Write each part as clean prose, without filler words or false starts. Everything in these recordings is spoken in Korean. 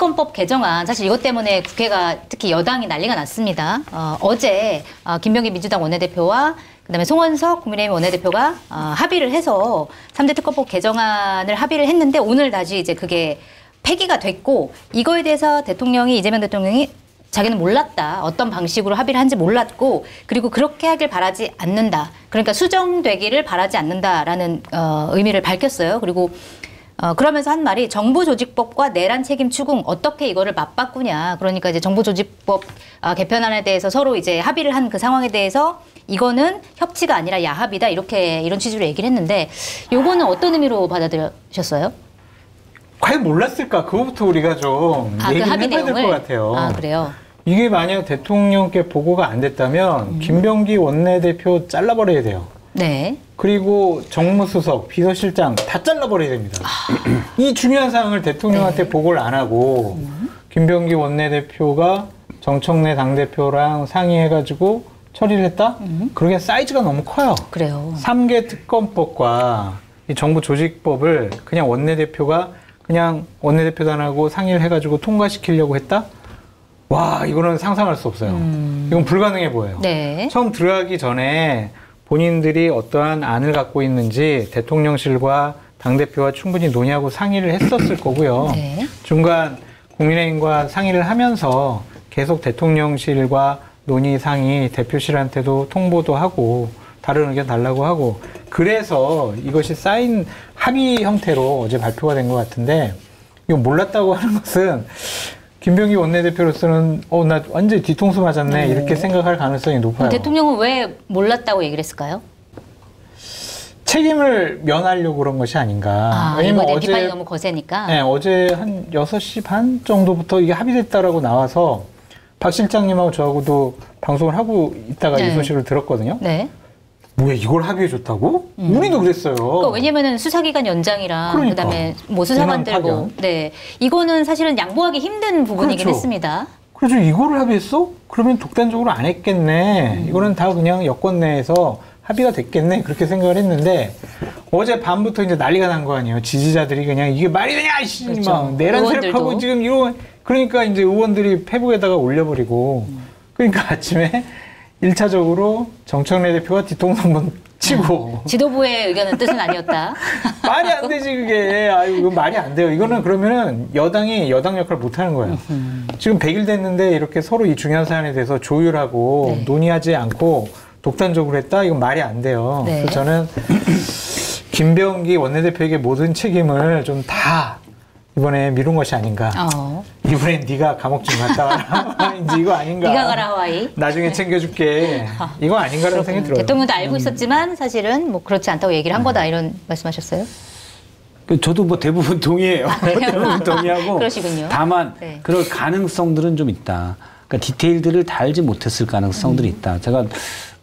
특검법 개정안 사실 이것 때문에 국회가 특히 여당이 난리가 났습니다. 어제 김병기 민주당 원내대표와 그다음에 송원석 국민의힘 원내대표가 합의를 해서 3대 특검법 개정안을 합의를 했는데 오늘 다시 이제 그게 폐기가 됐고 이거에 대해서 이재명 대통령이 자기는 몰랐다. 어떤 방식으로 합의를 한지 몰랐고 그리고 그렇게 하길 바라지 않는다. 그러니까 수정되기를 바라지 않는다라는 의미를 밝혔어요. 그리고 그러면서 한 말이 정부조직법과 내란 책임 추궁 어떻게 이거를 맞바꾸냐. 그러니까 이제 정부조직법 개편안에 대해서 서로 이제 합의를 한 그 상황에 대해서 이거는 협치가 아니라 야합이다. 이런 취지로 얘기를 했는데 요거는 어떤 의미로 받아들여셨어요? 과연 몰랐을까? 그거부터 우리가 좀 얘기를 해봐야 될 것 같아요. 그래요? 이게 만약 대통령께 보고가 안 됐다면 김병기 원내대표 잘라버려야 돼요. 네. 그리고 정무수석, 비서실장 다 잘라버려야 됩니다. 이 중요한 사항을 대통령한테 보고를 안 하고 김병기 원내대표가 정청래 당대표랑 상의해가지고 처리를 했다? 그러게 사이즈가 너무 커요. 그래요. 3개 특검법과 이 정부조직법을 그냥 원내대표단하고 상의를 해가지고 통과시키려고 했다? 와, 이거는 상상할 수 없어요. 이건 불가능해 보여요. 네. 처음 들어가기 전에 본인들이 어떠한 안을 갖고 있는지 대통령실과 당대표와 충분히 논의하고 상의를 했었을 거고요. 네. 중간 국민의힘과 상의를 하면서 계속 대통령실과 논의 상의 대표실한테도 통보도 하고 다른 의견 달라고 하고 그래서 이것이 쌓인 합의 형태로 어제 발표가 된 것 같은데 이거 몰랐다고 하는 것은 김병기 원내대표로서는 나 완전히 뒤통수 맞았네 이렇게 생각할 가능성이 높아요. 대통령은 왜 몰랐다고 얘기를 했을까요? 책임을 면하려고 그런 것이 아닌가. 왜냐면 어제 비판이 너무 거세니까. 네, 어제 한 6시 반 정도부터 이게 합의됐다라고 나와서 박 실장님하고 저하고도 방송을 하고 있다가 이 소식을 들었거든요. 네. 뭐야 이걸 합의해줬다고? 우리도 그랬어요. 그러니까 왜냐면은 수사기관 연장이랑 그다음에 뭐 수사관들 네 이거는 사실은 양보하기 힘든 부분이긴 했습니다. 그래서 이거를 합의했어? 그러면 독단적으로 안 했겠네. 이거는 다 그냥 여권 내에서 합의가 됐겠네. 그렇게 생각을 했는데 어제 밤부터 이제 난리가 난 거 아니에요. 지지자들이 그냥 이게 말이 되냐 이씨 막 내란 세력하고 지금 이런 그러니까 이제 의원들이 페북에다가 올려버리고 그러니까 아침에 1차적으로 정청래 대표가 뒤통수 한번 치고 지도부의 의견은 뜻은 아니었다. 말이 안 되지 그게. 아유 이거 말이 안 돼요. 이거는 그러면은 여당이 여당 역할을 못 하는 거예요. 지금 100일 됐는데 이렇게 서로 이 중요한 사안에 대해서 조율하고 논의하지 않고 독단적으로 했다? 이건 말이 안 돼요. 네. 그래서 저는 김병기 원내대표에게 모든 책임을 좀 다 이번에 미룬 것이 아닌가. 이번엔 네가 감옥 좀 갔다 와라. 이제 이거 아닌가. 네가 가라 하와이. 나중에 챙겨줄게. 이거 아닌가라는 생각이 들어요. 대통령도 알고 있었지만 사실은 뭐 그렇지 않다고 얘기를 한 거다 이런 말씀하셨어요? 저도 뭐 대부분 동의해요. 대부분 동의하고. 그러시군요. 다만 그럴 가능성들은 좀 있다. 그러니까 디테일들을 다 알지 못했을 가능성들이 있다. 제가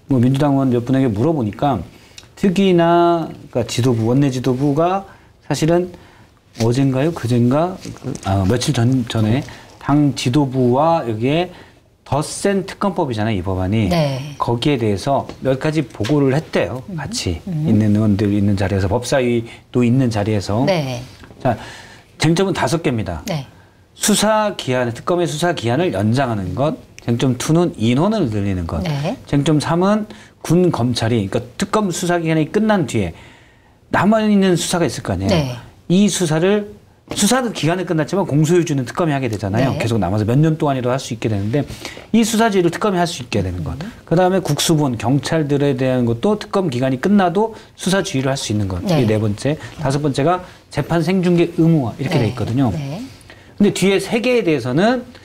뭐 민주당 의원 몇 분에게 물어보니까 특히나 그러니까 지도부, 원내 지도부가 사실은 어젠가요? 그젠가? 며칠 전에 당 지도부와 여기에 더 센 특검법이잖아요, 이 법안이. 네. 거기에 대해서 몇 가지 보고를 했대요. 같이 있는 의원들 있는 자리에서 법사위도 있는 자리에서. 네. 자, 쟁점은 5개입니다. 네. 수사 기한, 특검의 수사 기한을 연장하는 것. 쟁점 2는 인원을 늘리는 것. 네. 쟁점 3은 군 검찰이 그러니까 특검 수사 기간이 끝난 뒤에 남아있는 수사가 있을 거 아니에요. 네. 이 수사도 기간은 끝났지만 공소유지는 특검이 하게 되잖아요. 네. 계속 남아서 몇 년 동안이라도 할 수 있게 되는데 이 수사지를 특검이 할 수 있게 되는 것. 그다음에 국수본 경찰들에 대한 것도 특검 기간이 끝나도 수사 지휘를 할 수 있는 것. 네. 이게 4번째. 5번째가 재판 생중계 의무화 이렇게 돼 있거든요. 네. 근데 뒤에 3개에 대해서는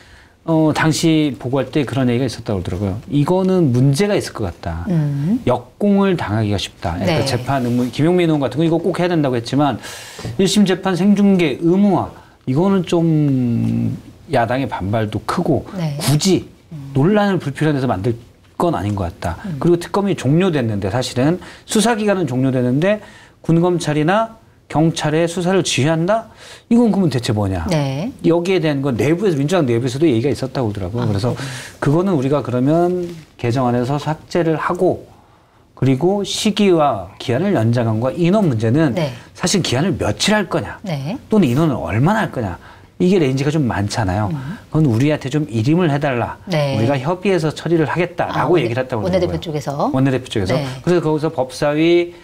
당시 보고할 때 그런 얘기가 있었다고 그러더라고요. 이거는 문제가 있을 것 같다. 역공을 당하기가 쉽다. 네. 재판 의무, 김용민 의원 같은 거 이거 꼭 해야 된다고 했지만 1심 재판 생중계 의무화 이거는 좀 야당의 반발도 크고 굳이 논란을 불필요한 데서 만들 건 아닌 것 같다. 그리고 특검이 종료됐는데 사실은 수사기간은 종료됐는데 군검찰이나 경찰의 수사를 지휘한다? 이건 그러면 대체 뭐냐? 네. 여기에 대한 건 내부에서 민주당 내부에서도 얘기가 있었다고 그러더라고요. 그래서 그거는 우리가 그러면 개정안에서 삭제를 하고 그리고 시기와 기한을 연장한 거 인원 문제는 사실 기한을 며칠 할 거냐 또는 인원을 얼마나 할 거냐 이게 레인지가 좀 많잖아요. 그건 우리한테 좀 일임을 해달라. 네. 우리가 협의해서 처리를 하겠다라고 얘기를 했다고 그러더라고요. 원내대표 쪽에서. 원내대표 쪽에서. 네. 그래서 거기서 법사위,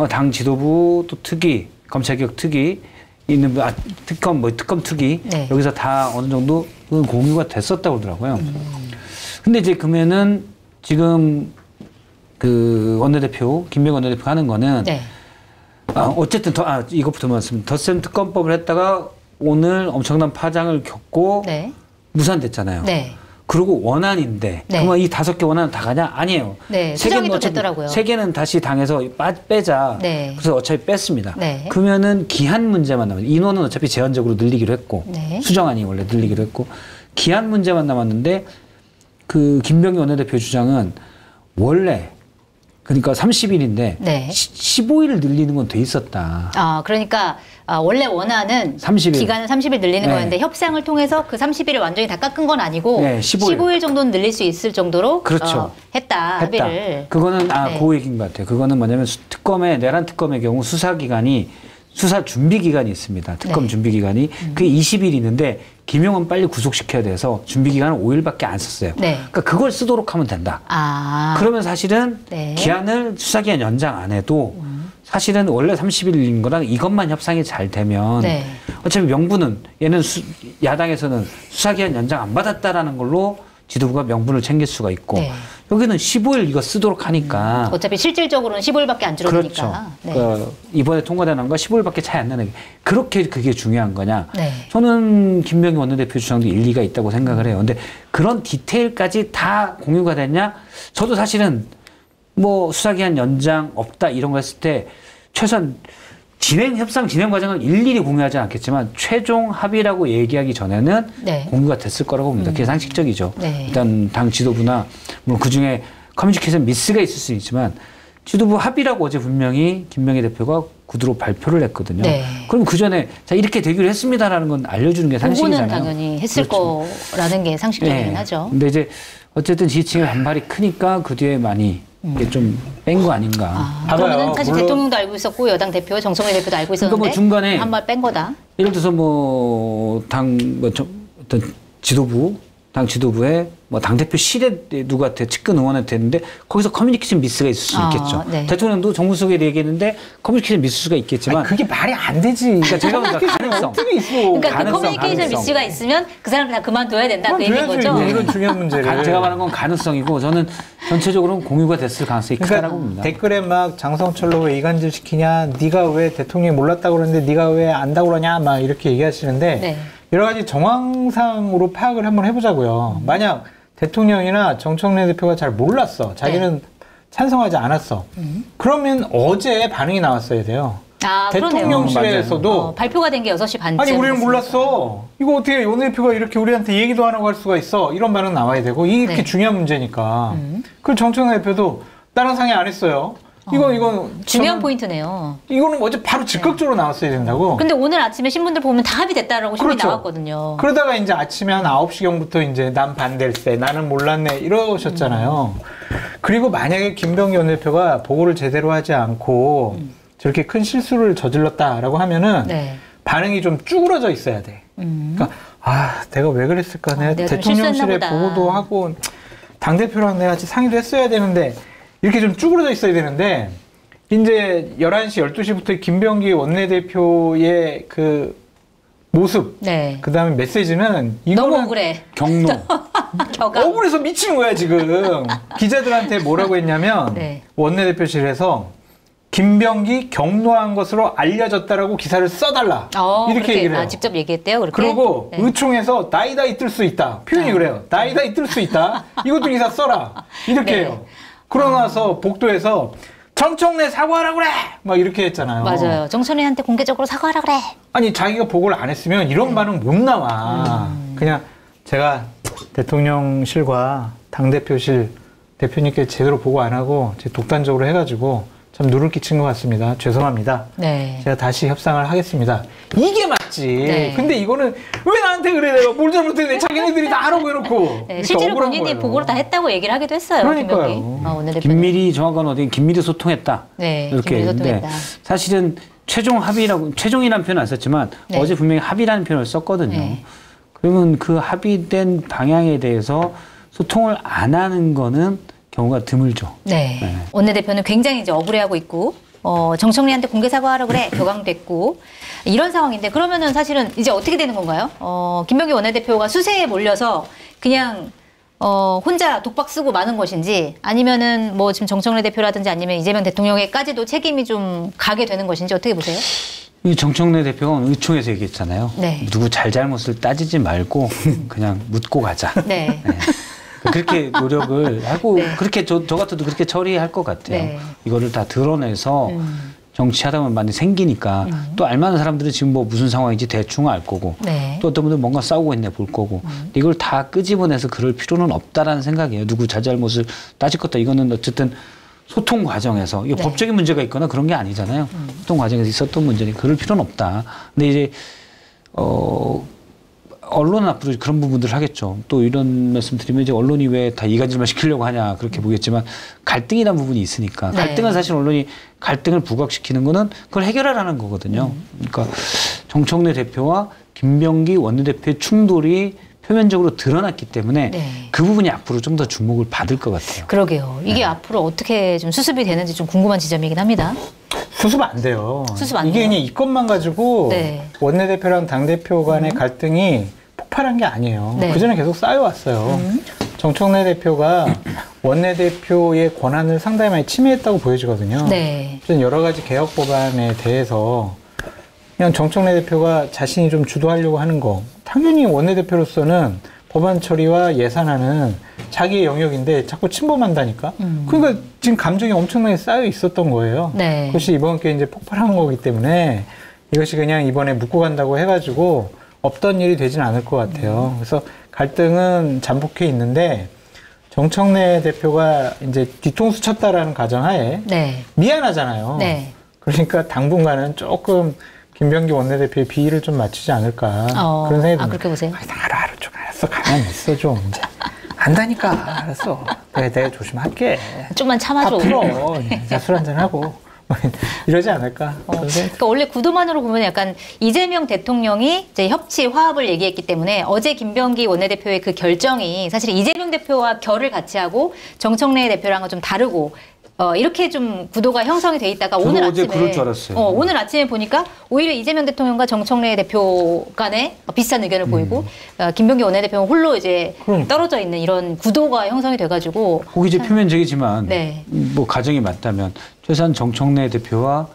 당 지도부, 또 특위, 검찰개혁 특위 있는 특검 특위 네. 여기서 다 어느 정도 공유가 됐었다고 그러더라고요. 근데 이제 그러면은 지금 그 원내대표 김병기 원내대표 하는 거는 네. 어쨌든 이것부터 말씀. 덧셈 특검법을 했다가 오늘 엄청난 파장을 겪고 네. 무산됐잖아요. 네. 그리고 원안인데 네. 그러면 이 5개 원안은 다 가냐? 아니에요. 네, 세 수정이 개는 또 어차피 됐더라고요. 3개는 다시 당에서 빼자. 네. 그래서 어차피 뺐습니다. 네. 그러면은 기한 문제만 남았는데 인원은 어차피 제한적으로 늘리기로 했고 네. 수정안이 원래 늘리기로 했고 기한 문제만 남았는데 그 김병기 원내대표 주장은 원래 그러니까 30일인데 네. 15일을 늘리는 건 돼 있었다. 그러니까 원래 원안은 30일. 기간을 30일 늘리는 네. 거였는데 협상을 통해서 그 30일을 완전히 다 깎은 건 아니고 네, 15일. 정도는 늘릴 수 있을 정도로 그렇죠. 했다. 합의를. 그거는 네. 그 얘기인 것 같아요. 그거는 뭐냐면 내란 특검의 경우 수사 준비 기간이 있습니다. 특검 네. 준비 기간이 그게 20일 있는데 김용은 빨리 구속시켜야 돼서 준비 기간을 5일밖에 안 썼어요. 네. 그러니까 그걸 쓰도록 하면 된다. 그러면 사실은 네. 기한을 수사 기한 연장 안 해도 사실은 원래 30일인 거랑 이것만 협상이 잘 되면 네. 어차피 명분은 얘는 야당에서는 수사 기한 연장 안 받았다라는 걸로 지도부가 명분을 챙길 수가 있고 네. 여기는 15일 이거 쓰도록 하니까 어차피 실질적으로는 15일밖에 안 줄어드니까. 그렇죠. 네. 이번에 통과되는 건 15일밖에 차이 안 나는 게 그렇게 그게 중요한 거냐. 네. 저는 김병기 원내대표 주장도 일리가 있다고 생각을 해요. 근데 그런 디테일까지 다 공유가 됐냐? 저도 사실은 뭐 수사기한 연장 없다 이런 거 했을 때 최소한 협상 진행 과정을 일일이 공유하지 않겠지만 최종 합의라고 얘기하기 전에는 네. 공유가 됐을 거라고 봅니다. 그게 상식적이죠. 네. 일단 당 지도부나 물론 그중에 커뮤니케이션 미스가 있을 수 있지만 지도부 합의라고 어제 분명히 김병기 대표가 구두로 발표를 했거든요. 네. 그럼 그 전에 자 이렇게 되기로 했습니다라는 건 알려주는 게 상식이잖아요. 그거는 당연히 했을 그렇죠. 거라는 게 상식적이긴 네. 하죠. 근데 이제 어쨌든 지지층의 반발이 크니까 그 뒤에 많이 이게 좀 뺀 거 아닌가. 그러면 봐봐요. 사실 물론- 대통령도 알고 있었고 여당 대표 정성호 대표도 알고 있었는데 뭐 중간에 한 말 뺀 거다. 예를 들어서 어떤 지도부에 뭐 당대표실에 누구한테 측근 의원한테 했는데 거기서 커뮤니케이션 미스가 있을 수 있겠죠. 네. 대통령도 정무수석에 얘기했는데 커뮤니케이션 미스가 있겠지만 아니, 그게 말이 안 되지. 그러니까 제가 보니까 가능성. 어떻게 있어? 그러니까 그 가능성, 커뮤니케이션 가능성. 미스가 있으면 그 사람 다 그만둬야 된다 그 얘기인 그만둬야지, 거죠. 이런 중요한 문제를. 제가 말하는 건 가능성이고 저는 전체적으로는 공유가 됐을 가능성이 크다라고 봅니다. 댓글에 막 장성철로 왜 이간질 시키냐, 네가 왜 대통령이 몰랐다고 그러는데 네가 왜 안다고 그러냐, 막 이렇게 얘기하시는데 네. 여러 가지 정황상으로 파악을 한번 해보자고요. 만약 대통령이나 정청래 대표가 잘 몰랐어, 자기는 찬성하지 않았어. 그러면 어제 반응이 나왔어야 돼요. 대통령실에서도 발표가 된 게 6시 반쯤. 아니 우리는 됐습니다. 몰랐어. 이거 어떻게 원내대표가 이렇게 우리한테 얘기도 안 하고 할 수가 있어. 이런 반응 나와야 되고 이게 네. 중요한 문제니까. 그 정청래 대표도 다른 상의 안 했어요. 이건 중요한 포인트네요. 이거는 어제 바로 즉각적으로 나왔어야 된다고. 근데 오늘 아침에 신문들 보면 다 합의됐다라고 신문이 그렇죠. 나왔거든요. 그러다가 이제 아침에 한 9시경부터 이제 난 반댈세, 나는 몰랐네 이러셨잖아요. 그리고 만약에 김병기 원내대표가 보고를 제대로 하지 않고 저렇게 큰 실수를 저질렀다라고 하면은 네. 반응이 좀 쭈그러져 있어야 돼. 그러니까 내가 왜 그랬을까? 내가 내가 좀 대통령실에 실수했나 보다. 보고도 하고 당대표랑 내가 같이 상의도 했어야 되는데 이렇게 좀 쭈그러져 있어야 되는데 이제 11시, 12시부터 김병기 원내대표의 그 모습, 네. 그 다음에 메시지는 너무 이거는 억울해. 경로. 격앙. 억울해서 미치는 거야 지금. 기자들한테 뭐라고 했냐면 네. 원내대표실에서 김병기 경로한 것으로 알려졌다라고 기사를 써달라. 이렇게 그렇게, 얘기를 해요. 직접 얘기했대요. 그렇게. 그리고 네. 의총에서 다이다이 뜰 수 있다. 표현이 그래요. 다이다이 뜰 수 있다. 이것도 기사 써라. 이렇게 네. 해요. 그러고 나서 복도에서 정청래 사과하라 그래! 막 이렇게 했잖아요. 맞아요. 정선희한테 공개적으로 사과하라 그래. 아니 자기가 보고를 안 했으면 이런 반응 못 나와. 그냥 제가 대통령실과 당대표실 대표님께 제대로 보고 안 하고 제 독단적으로 해가지고 참 누를 끼친 것 같습니다. 죄송합니다. 네. 제가 다시 협상을 하겠습니다. 이게 맞지. 네. 근데 이거는 왜 나한테 그래? 내가 뭘 잘못했는데 자기네들이 다 하라고 해놓고. 네, 실제로 억울한 본인이 거예요. 보고를 다 했다고 얘기를 하기도 했어요. 그러니까요. 김병기 원내대표는. 긴밀히 정확한 어디 긴밀히 소통했다. 네, 이렇게 긴밀히 했는데 소통했다. 사실은 최종 합의라고 최종이라는 표현 안 썼지만 네. 어제 분명히 합의라는 표현을 썼거든요. 네. 그러면 그 합의된 방향에 대해서 소통을 안 하는 거는 경우가 드물죠. 네. 네. 원내대표는 굉장히 이제 억울해하고 있고, 정청래한테 공개 사과하라 그래 격앙됐고 이런 상황인데 그러면은 사실은 이제 어떻게 되는 건가요? 김병기 원내대표가 수세에 몰려서 그냥 혼자 독박 쓰고 마는 것인지 아니면은 뭐 지금 정청래 대표라든지 아니면 이재명 대통령에까지도 책임이 좀 가게 되는 것인지 어떻게 보세요? 이 정청래 대표가 오늘 의총에서 얘기했잖아요. 네. 누구 잘잘못을 따지지 말고 그냥 묻고 가자. 네. 네. 그렇게 노력을 하고 네. 그렇게 저 같아도 그렇게 처리할 것 같아요. 네. 이거를 다 드러내서 정치하다 보면 많이 생기니까 또 알만한 사람들은 지금 뭐 무슨 상황인지 대충 알 거고 네. 또 어떤 분들은 뭔가 싸우고 있네 볼 거고 이걸 다 끄집어내서 그럴 필요는 없다라는 생각이에요. 누구 잘잘못을 따질 것다. 이거는 어쨌든 소통 과정에서 이게 네. 법적인 문제가 있거나 그런 게 아니잖아요. 소통 과정에서 있었던 문제니 그럴 필요는 없다. 근데 이제 언론은 앞으로 그런 부분들을 하겠죠. 또 이런 말씀 드리면 이제 언론이 왜 다 이 가지만 시키려고 하냐 그렇게 보겠지만 갈등이라는 부분이 있으니까 네. 갈등은 사실 언론이 갈등을 부각시키는 거는 그걸 해결하라는 거거든요. 그러니까 정청래 대표와 김병기 원내대표의 충돌이 표면적으로 드러났기 때문에 네. 그 부분이 앞으로 좀 더 주목을 받을 것 같아요. 그러게요. 이게 네. 앞으로 어떻게 좀 수습이 되는지 좀 궁금한 지점이긴 합니다. 수습 안 돼요. 수습 안 이게 돼요? 그냥 이것만 가지고 네. 원내대표랑 당대표 간의 갈등이 폭발한 게 아니에요. 네. 그전에 계속 쌓여왔어요. 정청래 대표가 원내대표의 권한을 상당히 많이 침해했다고 보여지거든요. 네. 여러 가지 개혁 법안에 대해서 그냥 정청래 대표가 자신이 좀 주도하려고 하는 거 당연히 원내대표로서는 법안 처리와 예산안은 자기의 영역인데 자꾸 침범한다니까. 그러니까 지금 감정이 엄청나게 쌓여 있었던 거예요. 네. 그것이 이번 기회에 이제 폭발한 거기 때문에 이것이 그냥 이번에 묶고 간다고 해가지고 없던 일이 되지는 않을 것 같아요. 그래서 갈등은 잠복해 있는데 정청래 대표가 이제 뒤통수 쳤다라는 가정하에 네. 미안하잖아요. 네. 그러니까 당분간은 조금 김병기 원내대표의 비위를 좀 맞추지 않을까 그런 생각이 듭니다. 그렇게 보세요? 아니, 알아, 좀 알았어. 가만히 있어 좀. 이제. 안다니까. 알았어. 내가 조심할게. 좀만 참아줘. 다 풀어. 술 한잔 하고 이러지 않을까. 그러니까 원래 구도만으로 보면 약간 이재명 대통령이 이제 협치 화합을 얘기했기 때문에 어제 김병기 원내대표의 그 결정이 사실 이재명 대표와 결을 같이 하고 정청래 대표랑은 좀 다르고 이렇게 좀 구도가 형성이 돼 있다가 저도 오늘 어제 아침에 그럴 줄 알았어요. 오늘 아침에 보니까 오히려 이재명 대통령과 정청래 대표 간에 비슷한 의견을 보이고 김병기 원내대표는 홀로 이제 그러니까. 떨어져 있는 이런 구도가 형성이 돼가지고 그게 이제 표면적이지만 네. 뭐 가정이 맞다면 최소한 정청래 대표와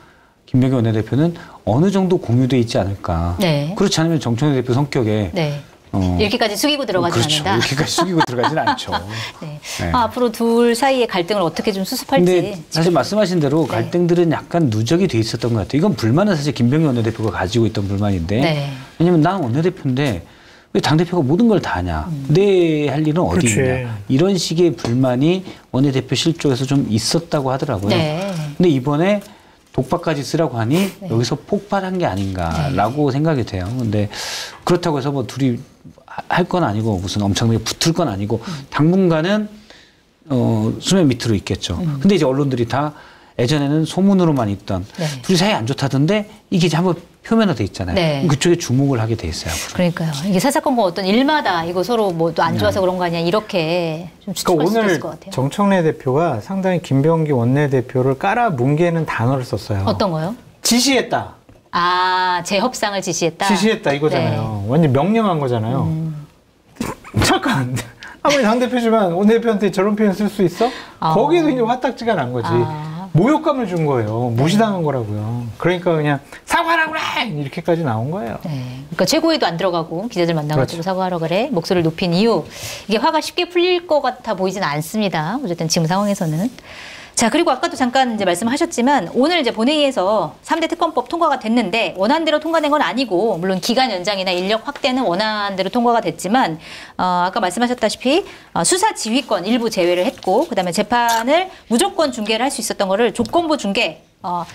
김병기 원내대표는 어느 정도 공유돼 있지 않을까. 네. 그렇지 않으면 정청래 대표 성격에 네. 이렇게까지 숙이고 들어가지 그렇죠. 않는다. 이렇게까지 숙이고 들어가진 않죠. 네. 네. 앞으로 둘 사이의 갈등을 어떻게 좀 수습할지. 근데 사실 말씀하신 대로 네. 갈등들은 약간 누적이 돼 있었던 것 같아요. 이건 불만은 사실 김병기 원내대표가 가지고 있던 불만인데 네. 왜냐면 난 원내대표인데 왜 당대표가 모든 걸 다 하냐. 내 할 일은 어디 그렇지. 있냐. 이런 식의 불만이 원내대표실 쪽에서 좀 있었다고 하더라고요. 네. 근데 이번에 독박까지 쓰라고 하니 여기서 폭발한 게 아닌가라고 생각이 돼요. 근데 그렇다고 해서 뭐 둘이 할 건 아니고 무슨 엄청나게 붙을 건 아니고 당분간은 수면 밑으로 있겠죠. 근데 이제 언론들이 다 예전에는 소문으로만 있던 네. 둘이 사이 안 좋다던데 이게 이제 한번 표면화돼 있잖아요. 네. 그쪽에 주목을 하게 돼 있어요. 앞으로. 그러니까요. 이게 사사건건 어떤 일마다 이거 서로 뭐 또 안 좋아서 그런 거 아니야 이렇게 좀 추측할 그러니까 수도 오늘 있을 것 같아요. 정청래 대표가 상당히 김병기 원내대표를 깔아 뭉개는 단어를 썼어요. 어떤 거요? 지시했다. 재협상을 지시했다. 지시했다 이거잖아요. 완전 명령한 거잖아요. 잠깐. 아무리 당대표지만 원내대표한테 저런 표현 쓸 수 있어? 거기도 이제 화딱지가 난 거지. 모욕감을 준 거예요. 무시당한 거라고요. 그러니까 그냥 사과하라 그래! 이렇게까지 나온 거예요. 네. 그러니까 최고위도 안 들어가고 기자들 만나가지고 그렇죠. 사과하라 그래 목소리를 높인 이유 이게 화가 쉽게 풀릴 것 같아 보이지는 않습니다. 어쨌든 지금 상황에서는. 자, 그리고 아까도 잠깐 이제 말씀하셨지만 오늘 이제 본회의에서 3대 특검법 통과가 됐는데 원안대로 통과된 건 아니고 물론 기간 연장이나 인력 확대는 원안대로 통과가 됐지만 아까 말씀하셨다시피 수사 지휘권 일부 제외를 했고 그다음에 재판을 무조건 중계를 할 수 있었던 거를 조건부 중계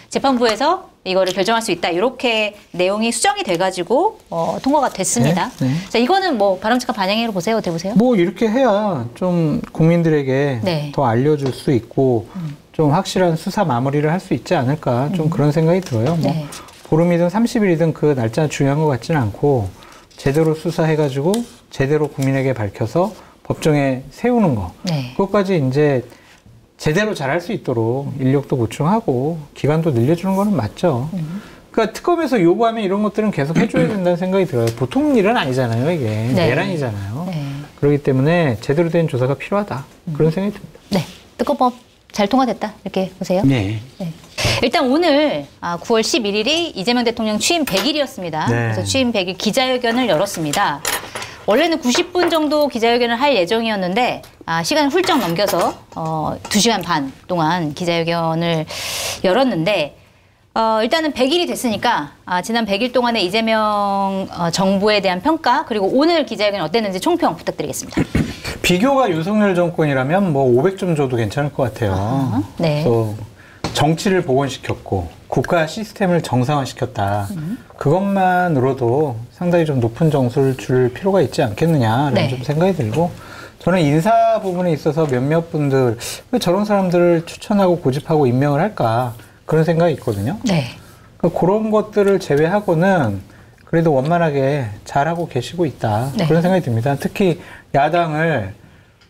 재판부에서 이거를 결정할 수 있다. 이렇게 내용이 수정이 돼가지고 통과가 됐습니다. 네, 네. 자, 이거는 뭐 바람직한 반영으로 보세요. 어떻게 보세요? 뭐 이렇게 해야 좀 국민들에게 네. 더 알려줄 수 있고 좀 확실한 수사 마무리를 할 수 있지 않을까 좀 그런 생각이 들어요. 뭐 네. 보름이든 30일이든 그 날짜 중요한 것 같지는 않고 제대로 수사해가지고 제대로 국민에게 밝혀서 법정에 세우는 거. 네. 그것까지 이제 제대로 잘할 수 있도록 인력도 보충하고 기간도 늘려주는 거는 맞죠. 그러니까 특검에서 요구하면 이런 것들은 계속 해줘야 된다는 생각이 들어요. 보통 일은 아니잖아요, 이게. 네. 내란이잖아요. 네. 그렇기 때문에 제대로 된 조사가 필요하다. 그런 생각이 듭니다. 네. 특검법 잘 통과됐다. 이렇게 보세요. 네. 네. 일단 오늘 9월 11일이 이재명 대통령 취임 100일이었습니다. 네. 그래서 취임 100일 기자회견을 열었습니다. 원래는 90분 정도 기자회견을 할 예정이었는데 시간을 훌쩍 넘겨서 2시간 반 동안 기자회견을 열었는데 일단은 100일이 됐으니까 지난 100일 동안의 이재명 정부에 대한 평가 그리고 오늘 기자회견 어땠는지 총평 부탁드리겠습니다. 비교가 윤석열 정권이라면 뭐 500점 줘도 괜찮을 것 같아요. 네. 또 정치를 복원시켰고 국가 시스템을 정상화시켰다. 그것만으로도 상당히 좀 높은 점수를 줄 필요가 있지 않겠느냐라는 네. 좀 생각이 들고 저는 인사 부분에 있어서 몇몇 분들 왜 저런 사람들을 추천하고 고집하고 임명을 할까 그런 생각이 있거든요. 네. 그러니까 그런 것들을 제외하고는 그래도 원만하게 잘하고 계시고 있다. 네. 그런 생각이 듭니다. 특히 야당을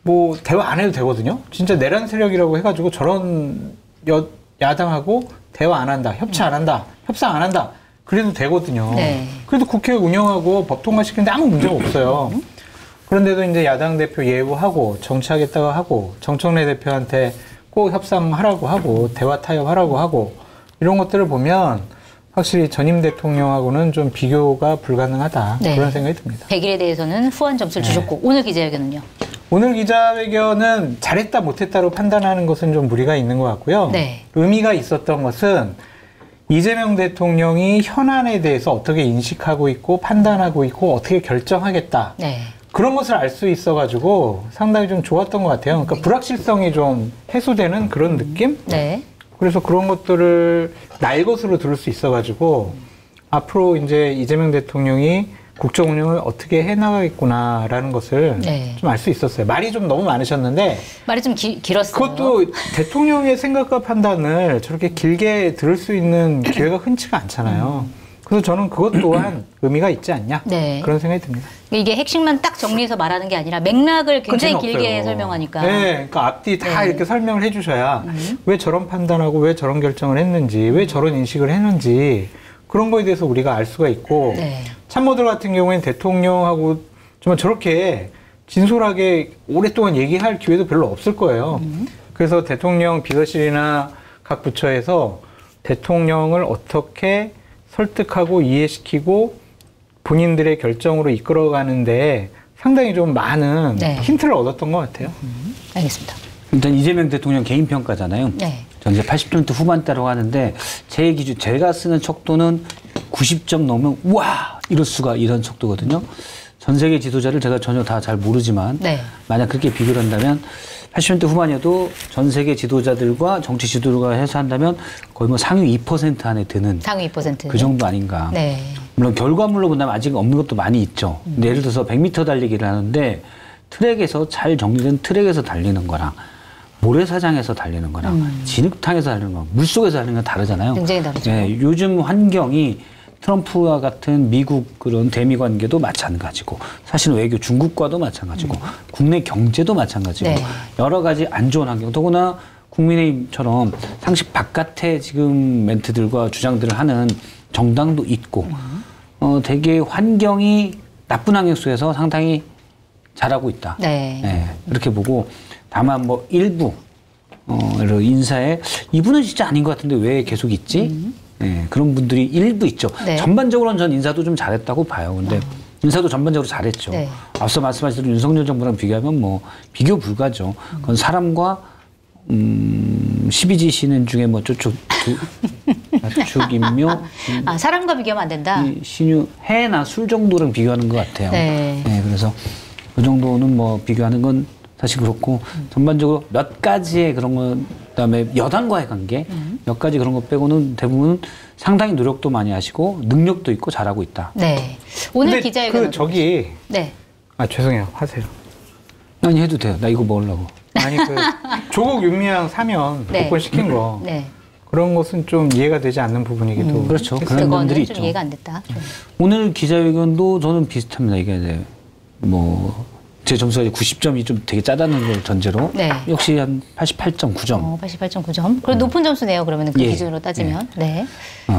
뭐 대화 안 해도 되거든요. 진짜 내란 세력이라고 해가지고 저런 야당하고 대화 안 한다, 협치 안 한다, 협상 안 한다. 그래도 되거든요. 네. 그래도 국회 운영하고 법 통과시키는데 아무 문제가 없어요. 그런데도 이제 야당 대표 예우하고 정치하겠다고 하고 정청래 대표한테 꼭 협상하라고 하고 대화 타협하라고 하고 이런 것들을 보면 확실히 전임 대통령하고는 좀 비교가 불가능하다. 네. 그런 생각이 듭니다. 100일에 대해서는 후한 점수를 주셨고 오늘 기자회견은요? 오늘 기자회견은 잘했다 못했다로 판단하는 것은 좀 무리가 있는 것 같고요. 네. 의미가 있었던 것은 이재명 대통령이 현안에 대해서 어떻게 인식하고 있고 판단하고 있고 어떻게 결정하겠다. 네. 그런 것을 알 수 있어가지고 상당히 좀 좋았던 것 같아요. 그러니까 불확실성이 좀 해소되는 그런 느낌? 네. 그래서 그런 것들을 날 것으로 들을 수 있어가지고 앞으로 이제 이재명 대통령이 국정 운영을 어떻게 해나가겠구나라는 것을 네. 좀 알 수 있었어요. 말이 좀 너무 많으셨는데 말이 좀 길었어요. 그것도 대통령의 생각과 판단을 저렇게 길게 들을 수 있는 기회가 흔치가 않잖아요. 그래서 저는 그것 또한 의미가 있지 않냐 네. 그런 생각이 듭니다. 이게 핵심만 딱 정리해서 말하는 게 아니라 맥락을 굉장히 그건 길게 재미없어요. 설명하니까. 네, 그러니까 앞뒤 다 네. 이렇게 설명을 해주셔야 왜 저런 판단하고 왜 저런 결정을 했는지, 왜 저런 인식을 했는지 그런 거에 대해서 우리가 알 수가 있고 네. 참모들 같은 경우에는 대통령하고 정말 저렇게 진솔하게 오랫동안 얘기할 기회도 별로 없을 거예요. 그래서 대통령 비서실이나 각 부처에서 대통령을 어떻게 설득하고 이해시키고 본인들의 결정으로 이끌어가는데 상당히 좀 많은 네. 힌트를 얻었던 것 같아요. 알겠습니다. 일단 이재명 대통령 개인 평가잖아요. 네. 전 이제 80점 후반대라고 하는데 제 기준 제가 쓰는 척도는 90점 넘으면 와 이럴 수가 이런 척도거든요. 전 세계 지도자를 제가 전혀 다 잘 모르지만 네. 만약 그렇게 비교를 한다면 80대 후반이어도 전 세계 지도자들과 정치 지도자가 해서 한다면 거의 뭐 상위 2% 안에 드는 상위 2%. 그 정도 아닌가. 네. 물론 결과물로 본다면 아직 없는 것도 많이 있죠. 근데 예를 들어서 100m 달리기를 하는데 트랙에서 잘 정리된 트랙에서 달리는 거랑 모래사장에서 달리는 거랑 진흙탕에서 달리는 거랑 물속에서 달리는 건 다르잖아요. 굉장히 다르죠. 네, 요즘 환경이 트럼프와 같은 미국 그런 대미 관계도 마찬가지고 사실 외교 중국과도 마찬가지고 국내 경제도 마찬가지고 네. 여러 가지 안 좋은 환경 더구나 국민의힘처럼 상식 바깥의 지금 멘트들과 주장들을 하는 정당도 있고 되게 환경이 나쁜 환경 속에서 상당히 잘하고 있다. 네. 네, 이렇게 보고 다만 뭐 일부 인사에 이분은 진짜 아닌 것 같은데 왜 계속 있지? 네, 그런 분들이 일부 있죠. 네. 전반적으로는 전 인사도 좀 잘했다고 봐요. 근데 인사도 전반적으로 잘했죠. 네. 앞서 말씀하신 대로 윤석열 정부랑 비교하면 뭐 비교 불가죠. 그건 사람과 12지 시는 중에 뭐 저쪽 죽임묘 사람과 비교하면 안 된다. 신유 해나 술 정도랑 비교하는 것 같아요. 네. 네, 그래서 그 정도는 뭐 비교하는 건 사실 그렇고 전반적으로 몇 가지의 그런 거 그다음에 여당과의 관계 몇 가지 그런 거 빼고는 대부분 상당히 노력도 많이 하시고 능력도 있고 잘하고 있다. 네. 오늘 기자회견. 저기 네. 죄송해요. 하세요. 아니 해도 돼요. 나 이거 먹으려고. 아니 그 조국 윤미향 사면 네. 복권시킨 거 네. 그런 것은 좀 이해가 되지 않는 부분이기도 그렇죠. 했어요. 그런 그거는 분들이 좀 있죠. 이해가 안 됐다. 오늘 기자회견도 저는 비슷합니다. 이게 이제 뭐 제 점수가 90점이 좀 되게 짜다는 걸 전제로 네. 역시 한 88.9점. 88.9점. 그럼 높은 점수네요. 그러면 그 예. 기준으로 따지면. 네.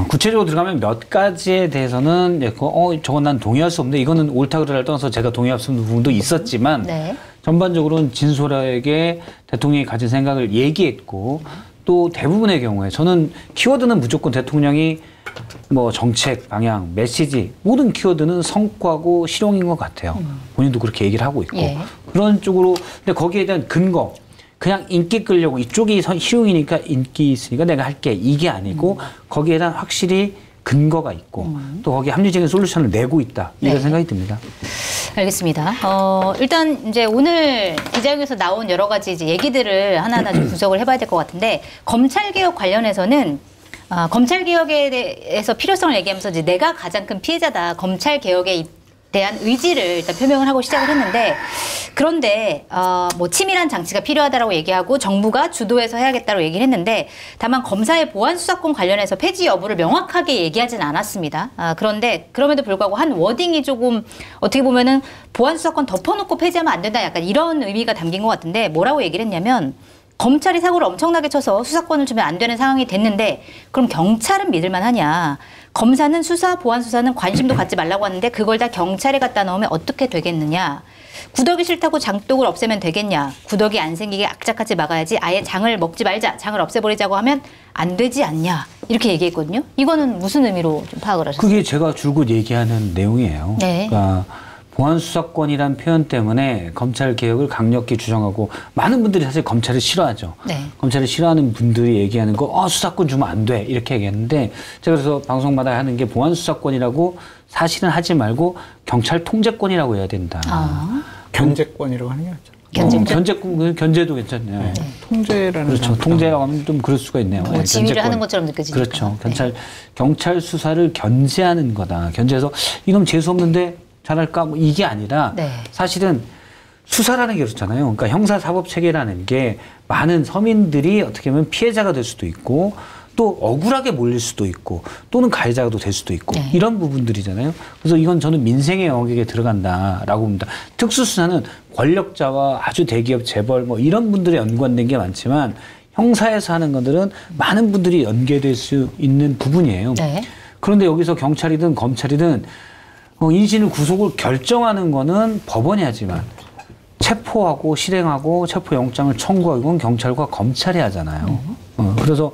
구체적으로 들어가면 몇 가지에 대해서는 저건 난 동의할 수 없는데 이거는 옳다 그르다를 떠나서 제가 동의할 수 없는 부분도 있었지만 네. 전반적으로는 진솔하게 대통령이 가진 생각을 얘기했고 또 대부분의 경우에 저는 키워드는 무조건 대통령이 뭐 정책, 방향, 메시지 모든 키워드는 성과고 실용인 것 같아요. 본인도 그렇게 얘기를 하고 있고 예. 그런 쪽으로 근데 거기에 대한 근거 그냥 인기 끌려고 이쪽이 실용이니까 인기 있으니까 내가 할게 이게 아니고 거기에 대한 확실히 근거가 있고 또 거기에 합리적인 솔루션을 내고 있다 이런 네. 생각이 듭니다. 알겠습니다. 일단 이제 오늘 기자회견에서 나온 여러 가지 이제 얘기들을 하나하나 좀 분석을 해봐야 될 것 같은데 검찰개혁 관련해서는 검찰개혁에 대해서 필요성을 얘기하면서 이제 내가 가장 큰 피해자다. 검찰개혁에 대한 의지를 일단 표명을 하고 시작을 했는데 그런데 뭐 치밀한 장치가 필요하다라고 얘기하고 정부가 주도해서 해야겠다고 얘기를 했는데 다만 검사의 보안 수사권 관련해서 폐지 여부를 명확하게 얘기하지는 않았습니다. 그런데 그럼에도 불구하고 한 워딩이 조금 어떻게 보면은 보안 수사권 덮어놓고 폐지하면 안 된다 약간 이런 의미가 담긴 것 같은데 뭐라고 얘기를 했냐면 검찰이 사고를 엄청나게 쳐서 수사권을 주면 안 되는 상황이 됐는데 그럼 경찰은 믿을만 하냐. 검사는 수사, 보안 수사는 관심도 갖지 말라고 하는데 그걸 다 경찰에 갖다 넣으면 어떻게 되겠느냐. 구더기 싫다고 장독을 없애면 되겠냐. 구더기 안 생기게 악착같이 막아야지 아예 장을 먹지 말자. 장을 없애버리자고 하면 안 되지 않냐. 이렇게 얘기했거든요. 이거는 무슨 의미로 좀 파악을 하셨어요? 그게 제가 줄곧 얘기하는 내용이에요. 네. 그러니까 보안수사권이란 표현 때문에 검찰 개혁을 강력히 주장하고 많은 분들이 사실 검찰을 싫어하죠. 네. 검찰을 싫어하는 분들이 얘기하는 거 수사권 주면 안 돼 이렇게 얘기했는데 제가 그래서 방송마다 하는 게 보안수사권이라고 사실은 하지 말고 경찰 통제권이라고 해야 된다. 견제권이라고 하는 게 낫죠. 견제권, 견제도 괜찮네요. 네. 통제라는 그렇죠. 통제라고 하면 좀 그럴 수가 있네요. 뭐 네, 지휘를 견제권. 하는 것처럼 느껴지니까. 그렇죠. 네. 경찰 수사를 견제하는 거다. 견제해서 이놈 재수 없는데 잘할까? 뭐 이게 아니라 네. 사실은 수사라는 게 그렇잖아요. 그러니까 형사사법 체계라는 게 많은 서민들이 어떻게 보면 피해자가 될 수도 있고 또 억울하게 몰릴 수도 있고 또는 가해자가 될 수도 있고 네. 이런 부분들이잖아요. 그래서 이건 저는 민생의 영역에 들어간다라고 봅니다. 특수수사는 권력자와 아주 대기업 재벌 뭐 이런 분들이 연관된 게 많지만 형사에서 하는 것들은 많은 분들이 연계될 수 있는 부분이에요. 네. 그런데 여기서 경찰이든 검찰이든 인신을 구속을 결정하는 거는 법원이 하지만 체포하고 실행하고 체포영장을 청구하고 이건 경찰과 검찰이 하잖아요. 그래서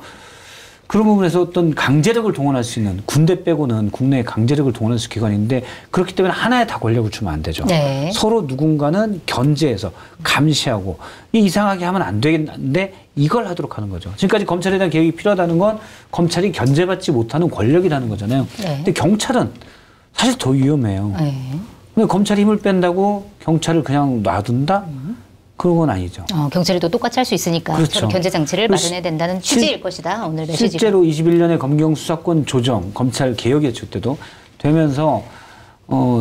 그런 부분에서 어떤 강제력을 동원할 수 있는 군대 빼고는 국내에 강제력을 동원할 수 있는 기관인데 그렇기 때문에 하나에 다 권력을 주면 안 되죠. 네. 서로 누군가는 견제해서 감시하고 이상하게 하면 안 되겠는데 이걸 하도록 하는 거죠. 지금까지 검찰에 대한 개혁이 필요하다는 건 검찰이 견제받지 못하는 권력이라는 거잖아요. 네. 근데 경찰은 사실 더 위험해요. 네. 근데 검찰이 힘을 뺀다고 경찰을 그냥 놔둔다? 그런 건 아니죠. 경찰이 또 똑같이 할 수 있으니까 그렇죠. 서로 견제 장치를 그리고 마련해야 된다는 취지일 것이다. 오늘 메시지가. 실제로 21년에 검경 수사권 조정, 검찰 개혁이었죠. 그때도 되면서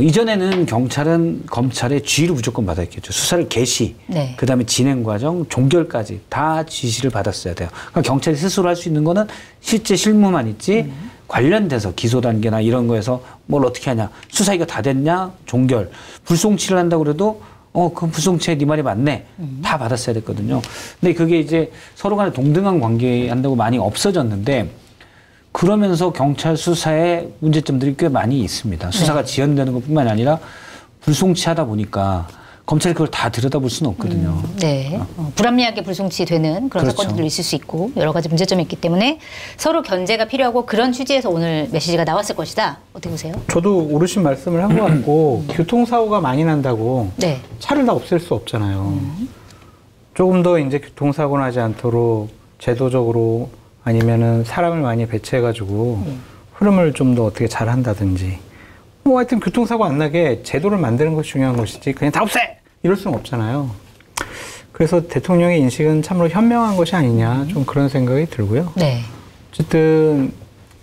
이전에는 경찰은 검찰의 지휘를 무조건 받았겠죠. 수사를 개시, 네. 그다음에 진행 과정, 종결까지 다 지시를 받았어야 돼요. 그러니까 경찰이 스스로 할 수 있는 거는 실제 실무만 있지 관련돼서 기소 단계나 이런 거에서 뭘 어떻게 하냐. 수사 이거 다 됐냐? 종결. 불송치를 한다고 그래도 그 불송치에 네 말이 맞네. 다 받았어야 됐거든요. 근데 그게 이제 서로 간에 동등한 관계 한다고 많이 없어졌는데 그러면서 경찰 수사에 문제점들이 꽤 많이 있습니다. 수사가 지연되는 것뿐만이 아니라 불송치하다 보니까 검찰이 그걸 다 들여다볼 수는 없거든요. 네. 불합리하게 불송치되는 그런 그렇죠. 사건들도 있을 수 있고 여러 가지 문제점이 있기 때문에 서로 견제가 필요하고 그런 취지에서 오늘 메시지가 나왔을 것이다. 어떻게 보세요? 저도 오르신 말씀을 한 것 같고 교통사고가 많이 난다고 네. 차를 다 없앨 수 없잖아요. 조금 더 이제 교통사고 나지 않도록 제도적으로 아니면은 사람을 많이 배치해가지고 흐름을 좀 더 어떻게 잘 한다든지 뭐 하여튼 교통사고 안 나게 제도를 만드는 것이 중요한 것이지 그냥 다 없애! 이럴 수는 없잖아요. 그래서 대통령의 인식은 참으로 현명한 것이 아니냐 좀 그런 생각이 들고요. 네. 어쨌든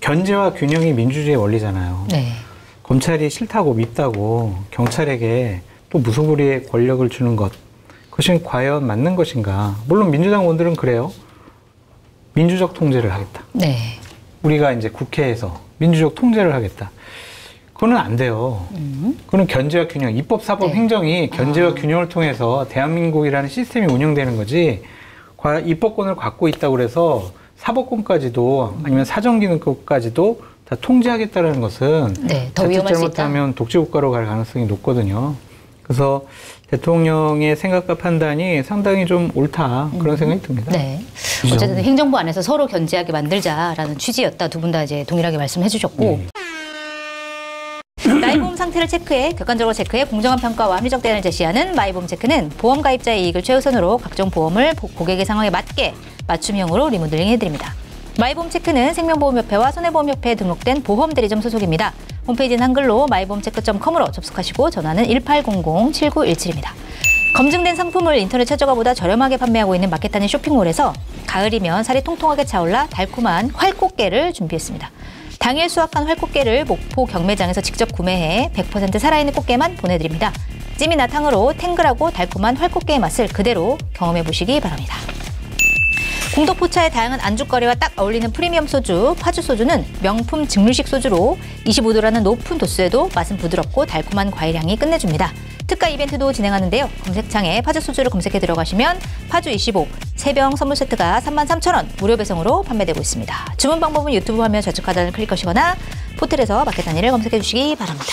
견제와 균형이 민주주의의 원리잖아요. 네. 검찰이 싫다고 밉다고 경찰에게 또 무소불위의 권력을 주는 것 그것이 과연 맞는 것인가? 물론 민주당 의원들은 그래요. 민주적 통제를 하겠다. 네. 우리가 이제 국회에서 민주적 통제를 하겠다. 그거는 안 돼요. 그거는 견제와 균형, 입법, 사법, 네. 행정이 견제와 균형을 통해서 대한민국이라는 시스템이 운영되는 거지. 입법권을 갖고 있다고 그래서 사법권까지도 아니면 사정기능권까지도 다 통제하겠다는 것은 네, 더 자칫 위험할 수 잘못하면 독재국가로 갈 가능성이 높거든요. 그래서 대통령의 생각과 판단이 상당히 좀 옳다 그런 생각이 듭니다. 네. 그죠? 어쨌든 행정부 안에서 서로 견제하게 만들자라는 취지였다. 두 분 다 이제 동일하게 말씀해 주셨고. 마이보험 상태를 체크해 객관적으로 체크해 공정한 평가와 합리적 대안을 제시하는 마이보험 체크는 보험 가입자의 이익을 최우선으로 각종 보험을 고객의 상황에 맞게 맞춤형으로 리모델링 해드립니다. 마이보험 체크는 생명보험협회와 손해보험협회에 등록된 보험대리점 소속입니다. 홈페이지는 한글로 마이보험체크.com으로 접속하시고 전화는 1800-7917입니다. 검증된 상품을 인터넷 최저가보다 저렴하게 판매하고 있는 마켓 단위 쇼핑몰에서 가을이면 살이 통통하게 차올라 달콤한 활꽃게를 준비했습니다. 당일 수확한 활꽃게를 목포 경매장에서 직접 구매해 100% 살아있는 꽃게만 보내드립니다. 찜이나 탕으로 탱글하고 달콤한 활꽃게의 맛을 그대로 경험해 보시기 바랍니다. 공덕포차의 다양한 안주거리와 딱 어울리는 프리미엄 소주, 파주 소주는 명품 증류식 소주로 25도라는 높은 도수에도 맛은 부드럽고 달콤한 과일향이 끝내줍니다. 특가 이벤트도 진행하는데요. 검색창에 파주 소주를 검색해 들어가시면 파주 25, 3병 선물 세트가 33,000원 무료 배송으로 판매되고 있습니다. 주문 방법은 유튜브 화면 좌측 하단을 클릭하시거나 포털에서 마켓 단위를 검색해 주시기 바랍니다.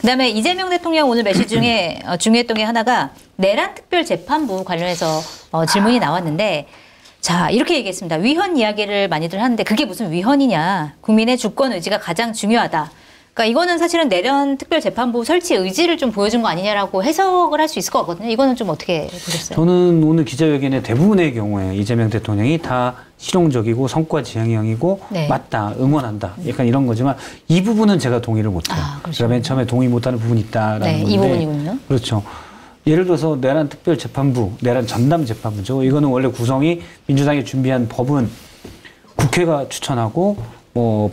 그다음에 이재명 대통령 오늘 메시지 중에 중요했던 게 하나가 내란 특별재판부 관련해서 질문이 나왔는데 자 이렇게 얘기했습니다. 위헌 이야기를 많이들 하는데 그게 무슨 위헌이냐. 국민의 주권 의지가 가장 중요하다. 그러니까 이거는 사실은 내란 특별재판부 설치 의지를 좀 보여준 거 아니냐라고 해석을 할 수 있을 것 같거든요. 이거는 좀 어떻게 보셨어요? 저는 오늘 기자회견의 대부분의 경우에 이재명 대통령이 다 실용적이고 성과 지향형이고 네. 맞다, 응원한다. 약간 이런 거지만 이 부분은 제가 동의를 못해요. 제가 맨 처음에 동의 못하는 부분이 있다라는 네, 건데. 이 부분이군요. 그렇죠. 예를 들어서 내란 특별재판부, 내란 전담재판부죠. 이거는 원래 구성이 민주당이 준비한 법은 국회가 추천하고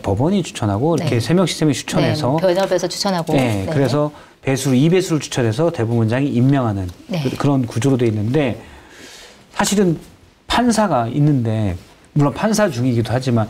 법원이 추천하고 이렇게 네. 3명씩 3명씩 추천해서 변협에서 추천하고 네, 그래서 배수로 2배수를 추천해서 대법원장이 임명하는 네. 그런 구조로 돼 있는데 사실은 판사가 있는데 물론 판사 중이기도 하지만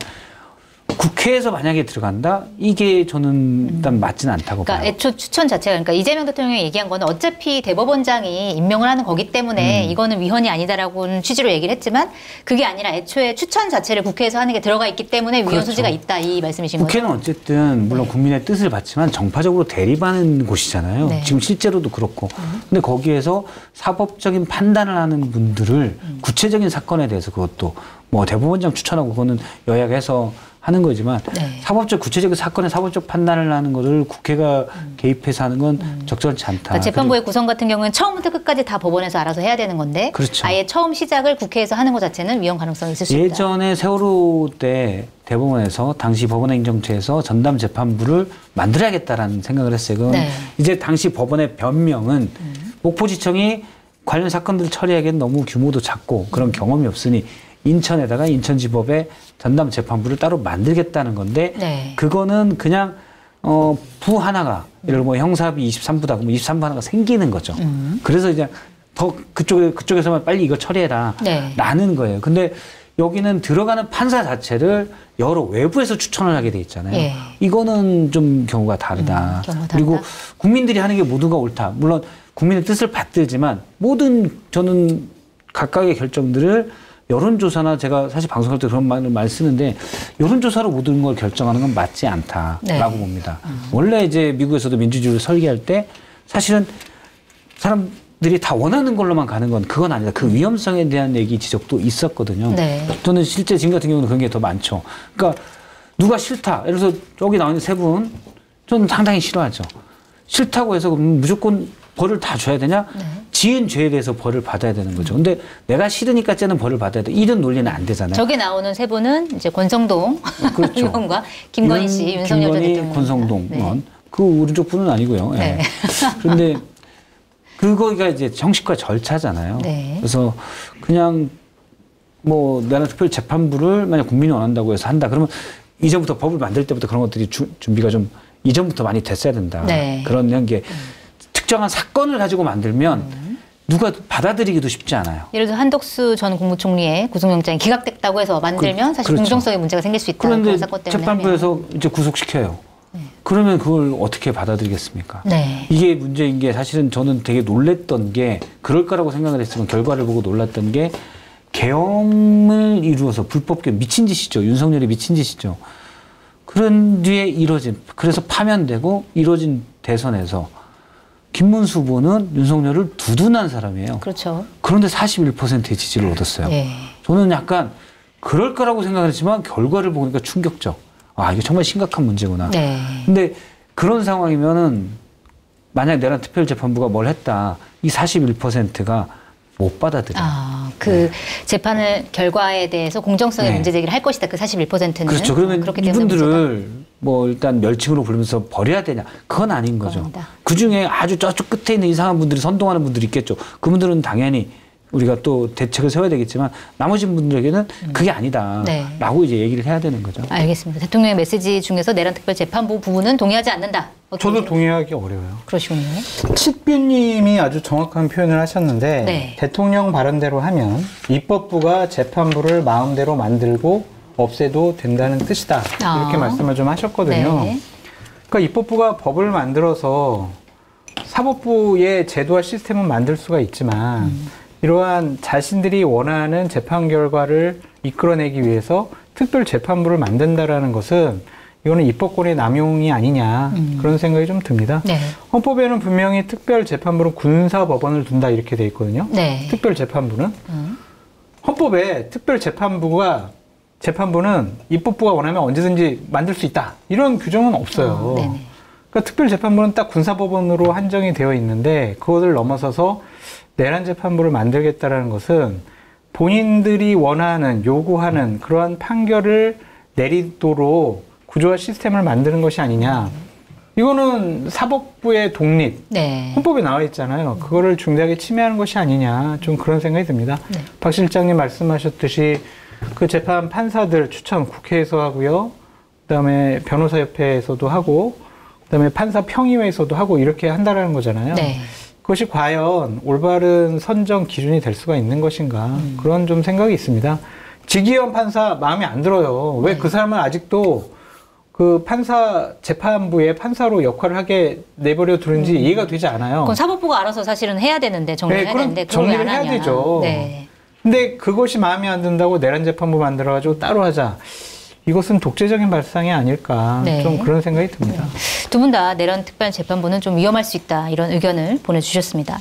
국회에서 만약에 들어간다? 이게 저는 일단 맞지는 않다고 그러니까 봐요. 애초 추천 자체가 그러니까 이재명 대통령이 얘기한 거는 어차피 대법원장이 임명을 하는 거기 때문에 이거는 위헌이 아니다라고는 취지로 얘기를 했지만 그게 아니라 애초에 추천 자체를 국회에서 하는 게 들어가 있기 때문에 위헌 그렇죠. 소지가 있다 이 말씀이신 거죠? 국회는 어쨌든 물론 국민의 뜻을 받지만 정파적으로 대립하는 곳이잖아요. 네. 지금 실제로도 그렇고. 근데 거기에서 사법적인 판단을 하는 분들을 구체적인 사건에 대해서 그것도 뭐 대법원장 추천하고 그거는 여야가 해서 하는 거지만 네. 사법적 구체적인 사건의 사법적 판단을 하는 거를 국회가 개입해서 하는 건 적절치 않다. 그러니까 재판부의 구성 같은 경우는 처음부터 끝까지 다 법원에서 알아서 해야 되는 건데 그렇죠. 아예 처음 시작을 국회에서 하는 것 자체는 위헌 가능성이 있을 수 있다. 예전에 세월호 때 대법원에서 당시 법원행정처에서 전담 재판부를 만들어야겠다라는 생각을 했어요. 그건 네. 이제 당시 법원의 변명은 목포지청이 관련 사건들을 처리하기엔 너무 규모도 작고 그런 경험이 없으니 인천에다가 인천지법에 전담 재판부를 따로 만들겠다는 건데 네. 그거는 그냥 부 하나가 예를 들어 뭐 형사합의 23부다 그러면 23부 하나가 생기는 거죠. 그래서 이제 더 그쪽에서만 빨리 이거 처리해라 네. 라는 거예요. 근데 여기는 들어가는 판사 자체를 여러 외부에서 추천을 하게 돼 있잖아요. 예. 이거는 좀 경우가 다르다. 경우가 다르다. 그리고 국민들이 하는 게 모두가 옳다. 물론 국민의 뜻을 받들지만 모든 저는 각각의 결정들을 여론조사나 제가 사실 방송할 때 그런 말을 많이 쓰는데 여론조사로 모든 걸 결정하는 건 맞지 않다라고 네. 봅니다. 원래 이제 미국에서도 민주주의를 설계할 때 사실은 사람들이 다 원하는 걸로만 가는 건 그건 아니다. 그 위험성에 대한 얘기 지적도 있었거든요. 네. 저는 실제 지금 같은 경우는 그런 게 더 많죠. 그러니까 누가 싫다. 예를 들어서 여기 나와 있는 세 분 저는 상당히 싫어하죠. 싫다고 해서 그럼 무조건 벌을 다 줘야 되냐? 네. 지은 죄에 대해서 벌을 받아야 되는 거죠. 근데 내가 싫으니까 쟤는 벌을 받아야 돼. 이런 논리는 안 되잖아요. 저기 나오는 세 분은 이제 권성동 그렇죠. 의원과 김건희 씨, 윤석열 전 대통령. 권성동 네. 의원. 그 오른쪽 분은 아니고요. 예. 네. 그런데 그거가 이제 형식과 절차잖아요. 네. 그래서 그냥 뭐 나라 특별 재판부를 만약 국민이 원한다고 해서 한다. 그러면 이전부터 법을 만들 때부터 그런 것들이 준비가 좀 이전부터 많이 됐어야 된다. 네. 그런 게 특정한 사건을 가지고 만들면 누가 받아들이기도 쉽지 않아요. 예를 들어 한덕수 전 국무총리의 구속영장이 기각됐다고 해서 만들면 사실 그렇죠. 공정성에 문제가 생길 수 있다. 그런데 그런 사건 때문에 재판부에서 이제 구속시켜요. 그러면 그걸 어떻게 받아들이겠습니까? 네. 이게 문제인 게 사실은 저는 되게 놀랬던 게 그럴 거라고 생각을 했지만 결과를 보고 놀랐던 게 계엄을 이루어서 불법 계엄 미친 짓이죠. 윤석열이 미친 짓이죠. 그런 뒤에 이뤄진 그래서 파면되고 이뤄진 대선에서 김문수 후보는 윤석열을 두둔한 사람이에요. 그렇죠. 그런데 41%의 지지를 얻었어요. 예. 저는 약간 그럴 거라고 생각했지만 결과를 보니까 충격적. 아, 이게 정말 심각한 문제구나. 네. 근데 그런 상황이면은 만약 내란 특별재판부가 뭘 했다. 이 41%가 못 받아들여요. 그 재판을 결과에 대해서 공정성의 네. 문제 제기를 할 것이다. 그 41%는 그렇죠. 그러면 그렇기 때문에 이분들을 뭐 일단 멸칭으로 부르면서 버려야 되냐? 그건 아닌 거죠. 그겁니다. 그 중에 아주 저쪽 끝에 있는 이상한 분들이 선동하는 분들이 있겠죠. 그분들은 당연히 우리가 또 대책을 세워야 되겠지만 나머지 분들에게는 그게 아니다. 네. 라고 이제 얘기를 해야 되는 거죠. 알겠습니다. 대통령의 메시지 중에서 내란특별재판부 부분은 동의하지 않는다. 저도 동의하기 어려워요. 그러시군요. 칫뷰님이 아주 정확한 표현을 하셨는데 네. 대통령 발언대로 하면 입법부가 재판부를 마음대로 만들고 없애도 된다는 뜻이다. 이렇게 말씀을 좀 하셨거든요. 네. 그러니까 입법부가 법을 만들어서 사법부의 제도와 시스템은 만들 수가 있지만 이러한 자신들이 원하는 재판 결과를 이끌어내기 위해서 특별재판부를 만든다라는 것은 이거는 입법권의 남용이 아니냐 그런 생각이 좀 듭니다. 네. 헌법에는 분명히 특별재판부는 군사법원을 둔다 이렇게 돼 있거든요. 네. 특별재판부는. 헌법에 재판부는 입법부가 원하면 언제든지 만들 수 있다. 이런 규정은 없어요. 네네. 그러니까 특별재판부는 딱 군사법원으로 한정이 되어 있는데 그것을 넘어서서 내란재판부를 만들겠다라는 것은 본인들이 원하는 요구하는 그러한 판결을 내리도록 구조와 시스템을 만드는 것이 아니냐. 이거는 사법부의 독립, 네. 헌법에 나와 있잖아요. 그거를 중대하게 침해하는 것이 아니냐. 좀 그런 생각이 듭니다. 네. 박 실장님 말씀하셨듯이 그 재판 판사들 추천 국회에서 하고요. 그다음에 변호사협회에서도 하고 그다음에 판사 평의회에서도 하고 이렇게 한다라는 거잖아요. 네. 그것이 과연 올바른 선정 기준이 될 수가 있는 것인가 그런 좀 생각이 있습니다. 지기현 판사 마음에 안 들어요. 왜 그 사람은 아직도 그 판사 재판부의 판사로 역할을 하게 내버려 두는지 이해가 되지 않아요. 그건 사법부가 알아서 사실은 해야 되는데 정리를 네, 해야 되는데 그걸 정리를 왜안 해야 하냐. 되죠. 네. 근데 그것이 마음에 안 든다고 내란재판부 만들어가지고 따로 하자. 이것은 독재적인 발상이 아닐까. 네. 좀 그런 생각이 듭니다. 두 분 다 내란특별재판부는 좀 위험할 수 있다. 이런 의견을 보내주셨습니다.